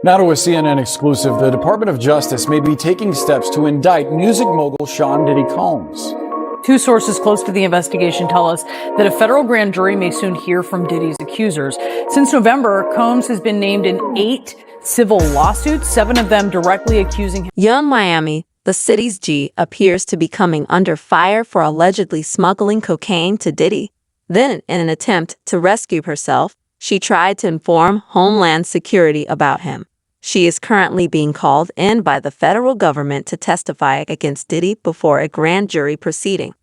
Now to a CNN exclusive, the Department of Justice may be taking steps to indict music mogul Sean Diddy Combs. Two sources close to the investigation tell us that a federal grand jury may soon hear from Diddy's accusers. Since November, Combs has been named in 8 civil lawsuits, 7 of them directly accusing him. Young Miami, the city's G, appears to be coming under fire for allegedly smuggling cocaine to Diddy. Then, in an attempt to rescue herself, she tried to inform Homeland Security about him. She is currently being called in by the federal government to testify against Diddy before a grand jury proceeding.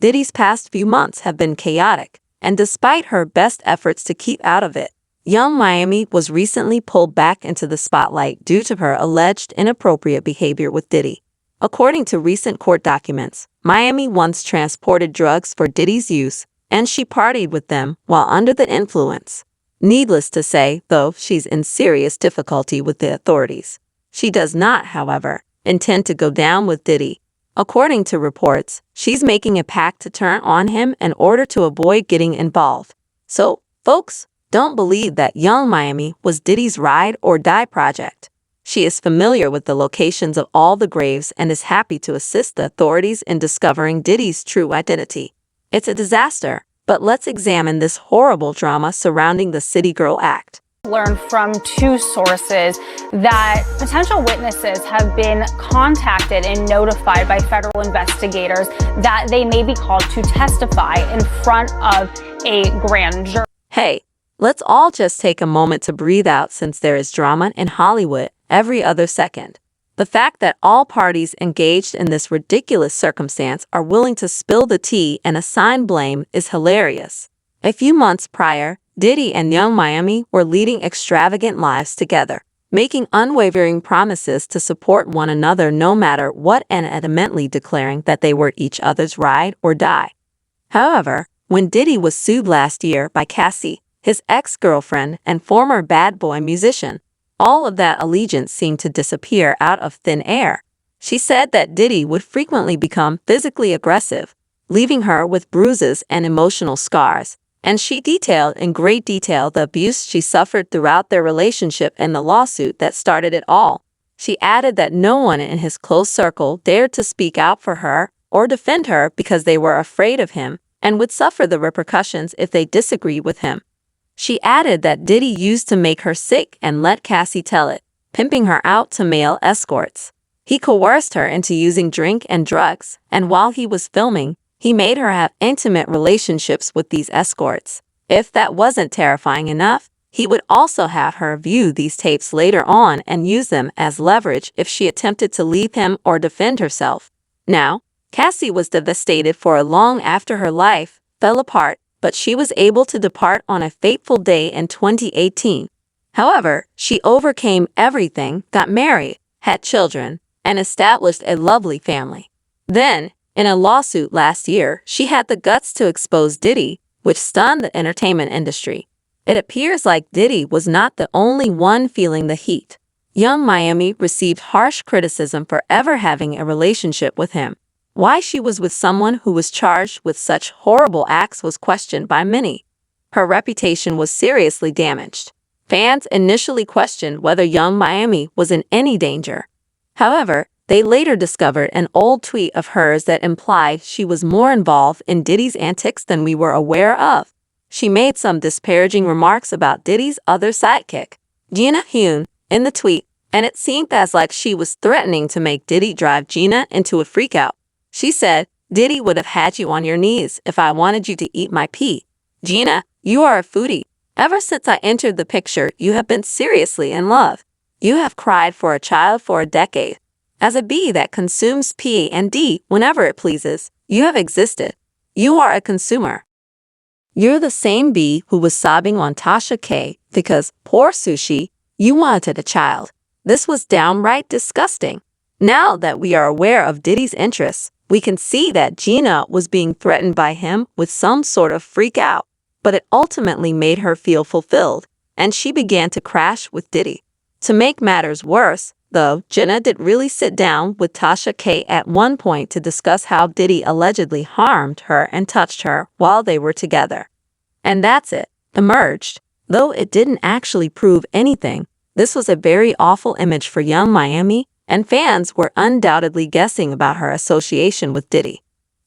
Diddy's past few months have been chaotic, and despite her best efforts to keep out of it, Young Miami was recently pulled back into the spotlight due to her alleged inappropriate behavior with Diddy. According to recent court documents, Miami once transported drugs for Diddy's use, and she partied with them while under the influence. Needless to say, though, she's in serious difficulty with the authorities. She does not, however, intend to go down with Diddy. According to reports, she's making a pact to turn on him in order to avoid getting involved. So, folks, don't believe that Young Miami was Diddy's ride or die project. She is familiar with the locations of all the graves and is happy to assist the authorities in discovering Diddy's true identity. It's a disaster. But let's examine this horrible drama surrounding the City Girl Act. Learned from 2 sources that potential witnesses have been contacted and notified by federal investigators that they may be called to testify in front of a grand jury. Hey, let's all just take a moment to breathe out, since there is drama in Hollywood every other second. The fact that all parties engaged in this ridiculous circumstance are willing to spill the tea and assign blame is hilarious. A few months prior, Diddy and Young Miami were leading extravagant lives together, making unwavering promises to support one another no matter what, and adamantly declaring that they were each other's ride or die. However, when Diddy was sued last year by Cassie, his ex-girlfriend and former bad boy musician, all of that allegiance seemed to disappear out of thin air. She said that Diddy would frequently become physically aggressive, leaving her with bruises and emotional scars, and she detailed in great detail the abuse she suffered throughout their relationship and the lawsuit that started it all. She added that no one in his close circle dared to speak out for her or defend her because they were afraid of him and would suffer the repercussions if they disagreed with him. She added that Diddy used to make her sick and let Cassie tell it, pimping her out to male escorts. He coerced her into using drink and drugs, and while he was filming, he made her have intimate relationships with these escorts. If that wasn't terrifying enough, he would also have her view these tapes later on and use them as leverage if she attempted to leave him or defend herself. Now, Cassie was devastated for long after her life fell apart, but she was able to depart on a fateful day in 2018. However, she overcame everything, got married, had children, and established a lovely family. Then, in a lawsuit last year, she had the guts to expose Diddy, which stunned the entertainment industry. It appears like Diddy was not the only one feeling the heat. Young Miami received harsh criticism for ever having a relationship with him. Why she was with someone who was charged with such horrible acts was questioned by many. Her reputation was seriously damaged. Fans initially questioned whether Young Miami was in any danger. However, they later discovered an old tweet of hers that implied she was more involved in Diddy's antics than we were aware of. She made some disparaging remarks about Diddy's other sidekick, Gina Hune, in the tweet, and it seemed as like she was threatening to make Diddy drive Gina into a freakout. She said, "Diddy would have had you on your knees if I wanted you to eat my pee. Gina, you are a foodie. Ever since I entered the picture, you have been seriously in love. You have cried for a child for a decade. As a bee that consumes P and D whenever it pleases, you have existed. You are a consumer. You're the same bee who was sobbing on Tasha K because, poor Sushi, you wanted a child. This was downright disgusting. Now that we are aware of Diddy's interests, we can see that Gina was being threatened by him with some sort of freak out, but it ultimately made her feel fulfilled, and she began to crash with Diddy. To make matters worse, though, Gina did really sit down with Tasha K at one point to discuss how Diddy allegedly harmed her and touched her while they were together. And that's it, emerged. Though it didn't actually prove anything, This was a very awful image for young Miami, and fans were undoubtedly guessing about her association with Diddy.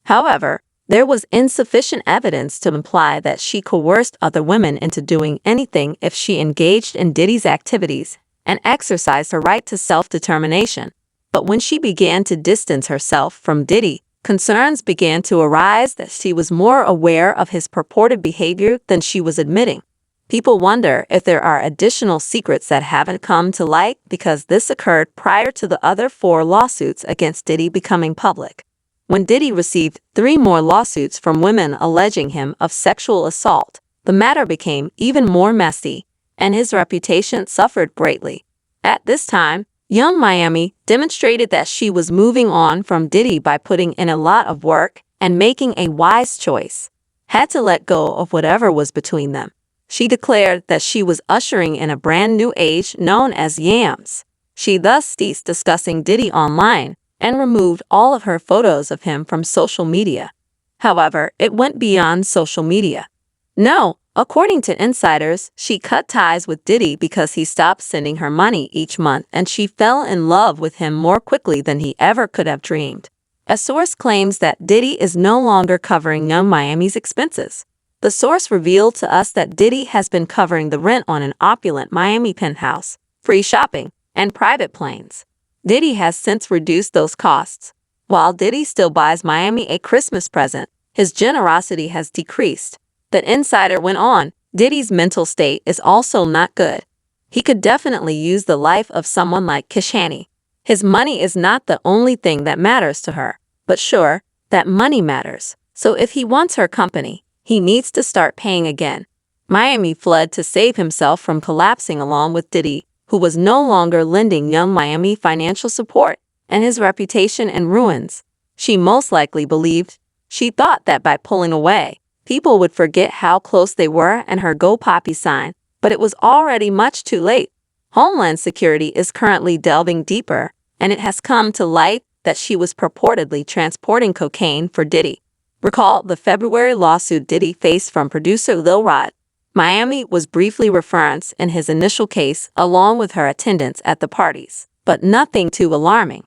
However, there was insufficient evidence to imply that she coerced other women into doing anything if she engaged in Diddy's activities and exercised her right to self-determination. But when she began to distance herself from Diddy, concerns began to arise that she was more aware of his purported behavior than she was admitting. People wonder if there are additional secrets that haven't come to light because this occurred prior to the other 4 lawsuits against Diddy becoming public. When Diddy received 3 more lawsuits from women alleging him of sexual assault, the matter became even more messy, and his reputation suffered greatly. At this time, young Miami demonstrated that she was moving on from Diddy by putting in a lot of work and making a wise choice. Had to let go of whatever was between them. She declared that she was ushering in a brand new age known as yams. She thus ceased discussing Diddy online and removed all of her photos of him from social media. However, it went beyond social media. No, according to insiders, she cut ties with Diddy because he stopped sending her money each month and she fell in love with him more quickly than he ever could have dreamed. A source claims that Diddy is no longer covering young Miami's expenses. The source revealed to us that Diddy has been covering the rent on an opulent Miami penthouse, free shopping, and private planes. Diddy has since reduced those costs. While Diddy still buys Miami a Christmas present, his generosity has decreased. The insider went on, Diddy's mental state is also not good. He could definitely use the life of someone like Kishani. His money is not the only thing that matters to her, but sure, that money matters. So if he wants her company, he needs to start paying again. Miami fled to save himself from collapsing along with Diddy, who was no longer lending young Miami financial support, and his reputation in ruins. She most likely believed. She thought that by pulling away, people would forget how close they were and her Go Poppy sign, but it was already much too late. Homeland Security is currently delving deeper, and it has come to light that she was purportedly transporting cocaine for Diddy. Recall the February lawsuit Diddy faced from producer Lil Rod. Miami was briefly referenced in his initial case along with her attendance at the parties, but nothing too alarming.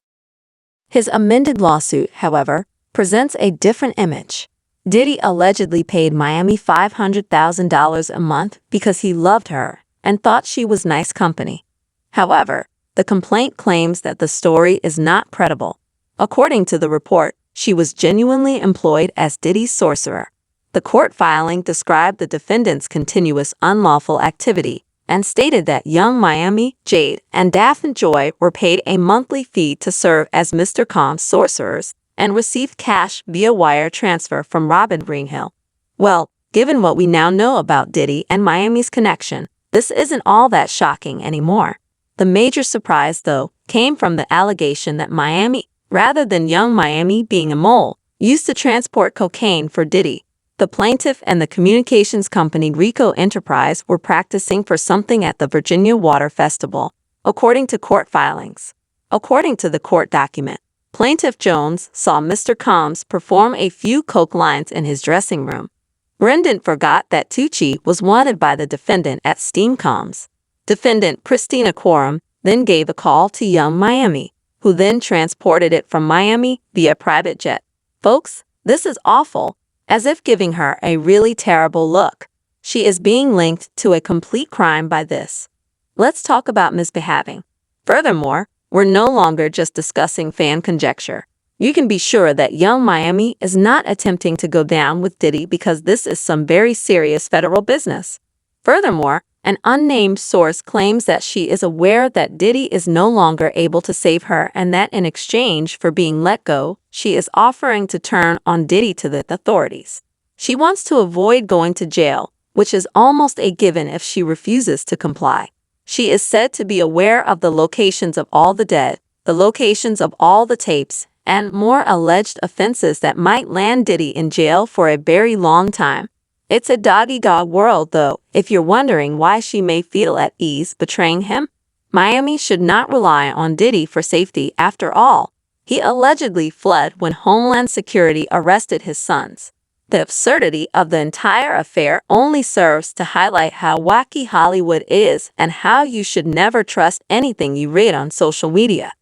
His amended lawsuit, however, presents a different image. Diddy allegedly paid Miami $500,000 a month because he loved her and thought she was nice company. However, the complaint claims that the story is not credible. According to the report, she was genuinely employed as Diddy's sorcerer. The court filing described the defendant's continuous unlawful activity and stated that young Miami, Jade, and Daphne Joy were paid a monthly fee to serve as Mr. Calm's sorcerers and received cash via wire transfer from Robin Greenhill. Well, given what we now know about Diddy and Miami's connection, this isn't all that shocking anymore. The major surprise, though, came from the allegation that Miami, rather than young Miami being a mole, used to transport cocaine for Diddy. The plaintiff and the communications company Rico Enterprise were practicing for something at the Virginia Water Festival, according to court filings. According to the court document, Plaintiff Jones saw Mr. Combs perform a few coke lines in his dressing room. Brendan forgot that Tucci was wanted by the defendant at Steam Combs. Defendant Christina Quorum then gave a call to young Miami, who then transported it from Miami via private jet. Folks, this is awful. As if giving her a really terrible look. She is being linked to a complete crime by this. Let's talk about misbehaving. Furthermore, we're no longer just discussing fan conjecture. You can be sure that young Miami is not attempting to go down with Diddy because this is some very serious federal business. Furthermore, an unnamed source claims that she is aware that Diddy is no longer able to save her and that in exchange for being let go, she is offering to turn on Diddy to the authorities. She wants to avoid going to jail, which is almost a given if she refuses to comply. She is said to be aware of the locations of all the dead, the locations of all the tapes, and more alleged offenses that might land Diddy in jail for a very long time. It's a dog-eat-dog world, though, if you're wondering why she may feel at ease betraying him. Miami should not rely on Diddy for safety after all. He allegedly fled when Homeland Security arrested his sons. The absurdity of the entire affair only serves to highlight how wacky Hollywood is and how you should never trust anything you read on social media.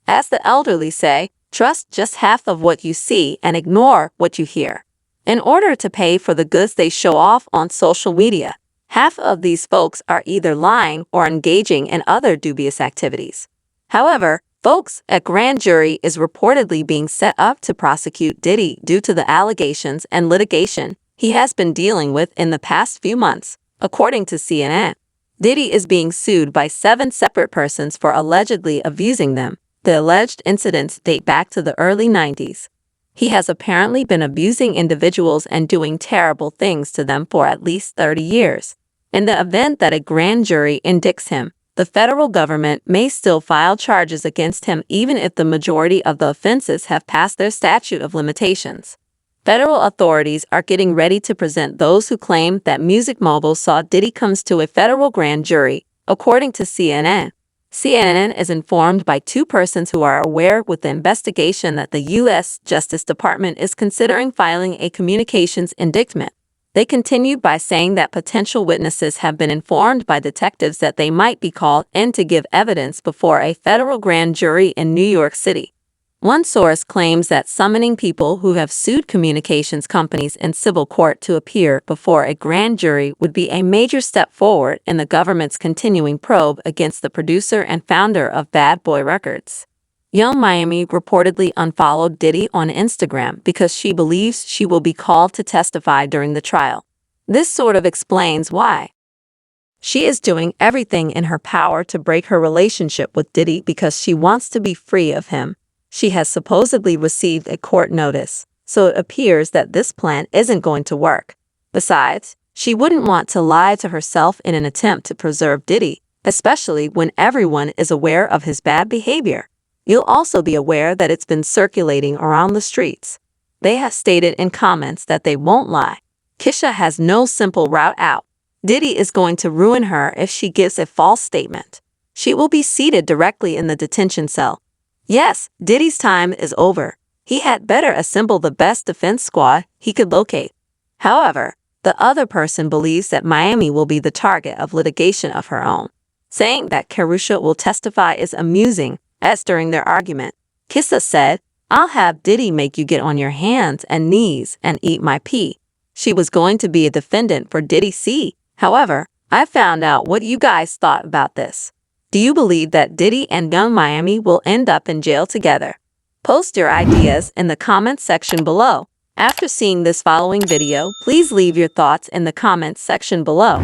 As the elderly say, trust just half of what you see and ignore what you hear. In order to pay for the goods they show off on social media, half of these folks are either lying or engaging in other dubious activities. However, folks, a grand jury is reportedly being set up to prosecute Diddy due to the allegations and litigation he has been dealing with in the past few months, according to CNN. Diddy is being sued by 7 separate persons for allegedly abusing them. The alleged incidents date back to the early 90s. He has apparently been abusing individuals and doing terrible things to them for at least 30 years. In the event that a grand jury indicts him, the federal government may still file charges against him even if the majority of the offenses have passed their statute of limitations. Federal authorities are getting ready to present those who claim that music mogul saw Diddy comes to a federal grand jury, according to CNN. CNN is informed by 2 persons who are aware with the investigation that the U.S. Justice Department is considering filing a communications indictment. They continued by saying that potential witnesses have been informed by detectives that they might be called in to give evidence before a federal grand jury in New York City. One source claims that summoning people who have sued communications companies in civil court to appear before a grand jury would be a major step forward in the government's continuing probe against the producer and founder of Bad Boy Records. Young Miami reportedly unfollowed Diddy on Instagram because she believes she will be called to testify during the trial. This sort of explains why. She is doing everything in her power to break her relationship with Diddy because she wants to be free of him. She has supposedly received a court notice, so it appears that this plan isn't going to work. Besides, she wouldn't want to lie to herself in an attempt to preserve Diddy, especially when everyone is aware of his bad behavior. You'll also be aware that it's been circulating around the streets. They have stated in comments that they won't lie. Kisha has no simple route out. Diddy is going to ruin her if she gives a false statement. She will be seated directly in the detention cell. Yes, Diddy's time is over. He had better assemble the best defense squad he could locate. However, the other person believes that Miami will be the target of litigation of her own. Saying that Karusha will testify is amusing, as during their argument, Kissa said, "I'll have Diddy make you get on your hands and knees and eat my pee." She was going to be a defendant for Diddy C. However, I found out what you guys thought about this. Do you believe that Diddy and Young Miami will end up in jail together? Post your ideas in the comments section below. After seeing this following video, please leave your thoughts in the comments section below.